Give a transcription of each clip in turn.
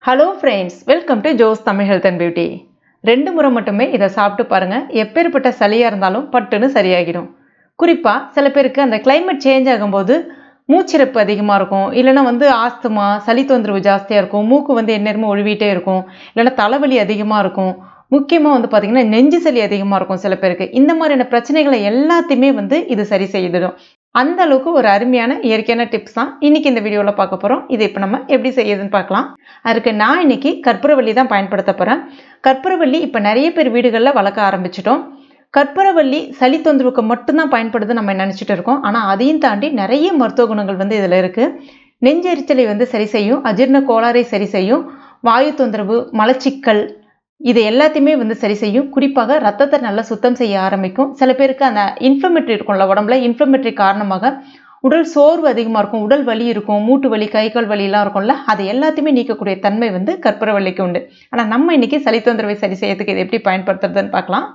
Hello friends, welcome to Jo's Tamil health and beauty. 2 முறை மட்டுமே இதை சாப்பிட்டு பாருங்கள். எப்பேற்பட்ட சளியாக இருந்தாலும் பட்டுன்னு சரியாகிடும். குறிப்பாக சில பேருக்கு அந்த கிளைமேட் சேஞ்ச் ஆகும்போது மூச்சிறப்பு அதிகமாக இருக்கும், இல்லைன்னா ஆஸ்துமா சளி தொந்தரவு ஜாஸ்தியாக இருக்கும், மூக்கு எந்நேரமும் ஒழுவிட்டே இருக்கும், இல்லைன்னா தலைவலி அதிகமாக இருக்கும், முக்கியமாக பார்த்திங்கன்னா நெஞ்சு சளி அதிகமாக இருக்கும் சில பேருக்கு. இந்த மாதிரியான பிரச்சனைகளை எல்லாத்தையுமே இது சரி செய்திடும். அந்த அளவுக்கு ஒரு அருமையான இயற்கையான டிப்ஸ் தான் இன்னைக்கு இந்த வீடியோவில் பார்க்க போகிறோம். இதை இப்போ நம்ம எப்படி செய்யுதுன்னு பார்க்கலாம். அதுக்கு நான் இன்னைக்கு கற்பூரவள்ளி தான் பயன்படுத்த போகிறேன். கற்பூரவள்ளி இப்போ நிறைய பேர் வீடுகளில் வளர்க்க ஆரம்பிச்சிட்டோம். கற்பூரவள்ளி சளி தொந்தரவுக்கு மட்டும்தான் பயன்படுது நம்ம நினச்சிட்டு இருக்கோம். ஆனால் அதையும் தாண்டி நிறைய மருத்துவ குணங்கள் இதில் இருக்குது. நெஞ்செரிச்சலை சரி செய்யும், அஜீரண கோளாறை சரி செய்யும், வாயு தொந்தரவு, மலச்சிக்கல் இது எல்லாத்தையுமே சரி செய்யும். குறிப்பாக ரத்தத்தை நல்லா சுத்தம் செய்ய ஆரம்பிக்கும். சில பேருக்கு அந்த இன்ஃப்ளமேட்டரி இருக்கும்ல, உடம்புல இன்ஃப்ளமேட்டரி காரணமாக உடல் சோர்வு அதிகமாக இருக்கும், உடல் வலி இருக்கும், மூட்டு வலி, கை கால் வலியெல்லாம் இருக்கும்ல, அது எல்லாத்தையுமே நீக்கக்கூடிய தன்மை கற்பூரவள்ளிக்கு உண்டு. ஆனால் நம்ம இன்னைக்கு சளி தொந்தரவை சரி செய்யறதுக்கு இது எப்படி பயன்படுத்துறதுன்னு பார்க்கலாம்.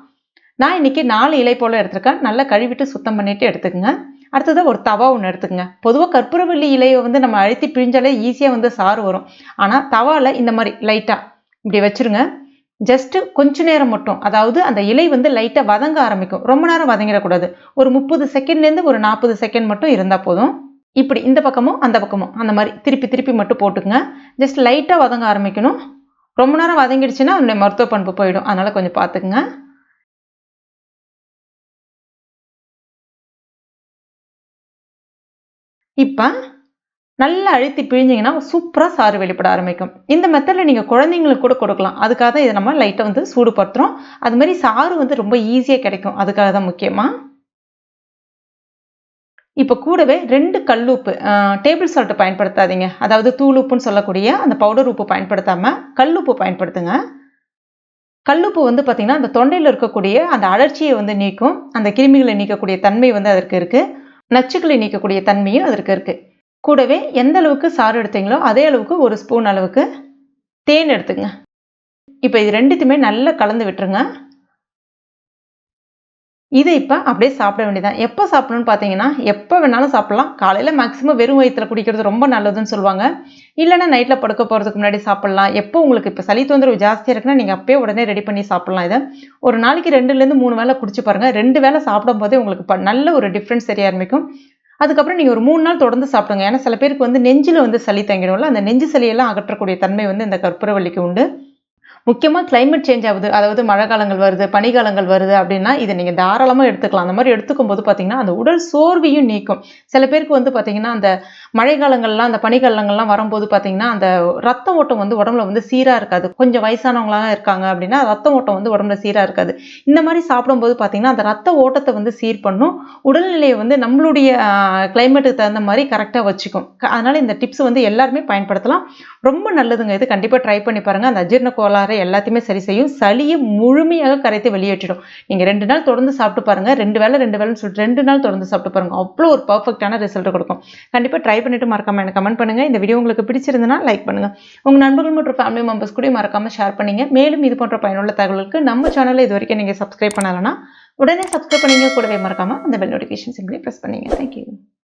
நான் இன்னைக்கு 4 இலை போல எடுத்திருக்கேன். நல்லா கழுவிட்டு சுத்தம் பண்ணிட்டு எடுத்துக்கங்க. அடுத்தது ஒரு தவா ஒன்று எடுத்துக்கங்க. பொதுவாக கற்பூரவள்ளி இலையை நம்ம அழுத்தி பிழிஞ்சாலே ஈஸியாக சாறு வரும். ஆனால் தவாவில் இந்த மாதிரி லைட்டாக இப்படி வச்சுருங்க. ஜஸ்ட் கொஞ்ச நேரம் மட்டும், அதாவது அந்த இலை லைட்டாக வதங்க ஆரம்பிக்கும். ரொம்ப நேரம் வதங்கிடக்கூடாது. ஒரு 30 செகண்ட்லேருந்து ஒரு 40 செகண்ட் மட்டும் இருந்தால் போதும். இப்படி இந்த பக்கமும் அந்த பக்கமும் அந்த மாதிரி திருப்பி திருப்பி மட்டும் போட்டுக்குங்க. ஜஸ்ட் லைட்டாக வதங்க ஆரம்பிக்கணும். ரொம்ப நேரம் வதங்கிடுச்சுன்னா அதனுடைய மருத்துவ பண்பு போயிடும். அதனால் கொஞ்சம் பார்த்துக்குங்க. இப்போ நல்லா அழுத்தி பிழிஞ்சிங்கன்னா சூப்பராக சாறு வெளிப்பட ஆரம்பிக்கும். இந்த மெத்தடில் நீங்கள் குழந்தைங்களுக்கு கூட கொடுக்கலாம். அதுக்காக தான் இதை நம்ம லைட்டாக சூடுபடுத்துகிறோம். அது மாதிரி சாறு ரொம்ப ஈஸியாக கிடைக்கும். அதுக்காக தான் முக்கியமாக. இப்போ கூடவே 2 கல்லுப்பு, டேபிள் சால்ட் பயன்படுத்தாதீங்க. அதாவது தூள் உப்புன்னு சொல்லக்கூடிய அந்த பவுடர் உப்பு பயன்படுத்தாமல் கல்லுப்பு பயன்படுத்துங்க. கல்லுப்பு பார்த்தீங்கன்னா அந்த தொண்டையில் இருக்கக்கூடிய அந்த அழற்சியை நீக்கும். அந்த கிருமிகளை நீக்கக்கூடிய தன்மை அதற்கு இருக்குது. நச்சுக்களை நீக்கக்கூடிய தன்மையும் அதற்கு இருக்குது. கூடவே எந்த அளவுக்கு சாறு எடுத்தீங்களோ அதே அளவுக்கு 1 ஸ்பூன் அளவுக்கு தேன் எடுத்துங்க. இப்போ இது ரெண்டுத்தையுமே நல்லா கலந்து விட்டுருங்க. இதை இப்போ அப்படியே சாப்பிட வேண்டியதான். எப்போ சாப்பிடணும்னு பார்த்தீங்கன்னா, எப்போ வேணாலும் சாப்பிடலாம். காலையில் மேக்ஸிமம் வெறும் வயிற்றில் குடிக்கிறது ரொம்ப நல்லதுன்னு சொல்லுவாங்க. இல்லைன்னா நைட்டில் படுக்க போகிறதுக்கு முன்னாடி சாப்பிடலாம். எப்போ உங்களுக்கு இப்போ சளி தொந்தரவு ஜாஸ்தியாக இருக்குன்னா நீங்கள் அப்பயே உடனே ரெடி பண்ணி சாப்பிடலாம். இதை ஒரு நாளைக்கு 2லேருந்து 3 வேளை குடிச்சு பாருங்கள். 2 வேளை சாப்பிடும் போதே உங்களுக்கு நல்ல ஒரு டிஃப்ரென்ஸ் தெரிய ஆரம்பிக்கும். அதுக்கப்புறம் நீங்கள் ஒரு 3 நாள் தொடர்ந்து சாப்பிடுங்க. ஏன்னா சில பேருக்கு நெஞ்சில் சளி தங்கிடும்ல, அந்த நெஞ்சு சளியெல்லாம் அகற்றக்கூடிய தன்மை இந்த கற்பூரவள்ளிக்கு உண்டு. முக்கியமாக கிளைமேட் சேஞ்ச் ஆகுது, அதாவது மழை காலங்கள் வருது, பனிக்காலங்கள் வருது அப்படின்னா இதை நீங்கள் தாராளமாக எடுத்துக்கலாம். அந்த மாதிரி எடுத்துக்கும் போது பார்த்தீங்கன்னா அந்த உடல் சோர்வையும் நீக்கும். சில பேருக்கு பார்த்தீங்கன்னா அந்த மழை காலங்கள்லாம் அந்த பனிக்காலங்கள்லாம் வரும்போது பார்த்தீங்கன்னா அந்த ரத்த ஓட்டம் உடம்புல சீராக இருக்காது. கொஞ்சம் வயசானவங்களாம் இருக்காங்க அப்படின்னா ரத்த ஓட்டம் உடம்புல சீராக இருக்காது. இந்த மாதிரி சாப்பிடும்போது பார்த்தீங்கன்னா அந்த ரத்த ஓட்டத்தை சீர் பண்ணும். உடல்நிலையை நம்மளுடைய கிளைமேட்டுக்கு தகுந்த மாதிரி கரெக்டாக வச்சுக்கும். அதனால் இந்த டிப்ஸ் எல்லாருமே பயன்படுத்தலாம். ரொம்ப நல்லதுங்க. இது கண்டிப்பாக ட்ரை பண்ணி பாருங்கள். அந்த அஜீரண கோளாறு எல்லாத்தையுமே சரி செய்யும். சளியை முழுமையாக கரைத்து வெளியேற்றிடும். நீங்க 2 நாள் தொடர்ந்து சாப்பிட்டு பாருங்க. 2 வேளைன்னு சொல்லிட்டு 2 நாள் தொடர்ந்து சாப்பிட்டு பாருங்க. அவ்வளோ ஒரு பர்ஃபெக்டான ரிசல்ட் கொடுக்கும். கண்டிப்பா ட்ரை பண்ணிட்டு மறக்காம எனக்கு கமெண்ட் பண்ணுங்க. இந்த வீடியோ உங்களுக்கு பிடிச்சிருந்தனா லைக் பண்ணுங்க. உங்க நண்பர்கள் மற்றும் ஃபேமிலி மெம்பர்ஸ் கூட மறக்காம ஷேர் பண்ணுங்க. மேலும் இது போன்ற பயனுள்ள தகவலுக்கு நம்ம சேனலை இது வரைக்கும் நீங்க சப்ஸ்கிரைப் பண்ணலனா உடனே சப்ஸ்கிரைப் பண்ணீங்க. கூடவே மறக்காம அந்த பெல் நோட்டிஃபிகேஷன் சிம்பிளி பிரஸ் பண்ணுங்க. Thank you.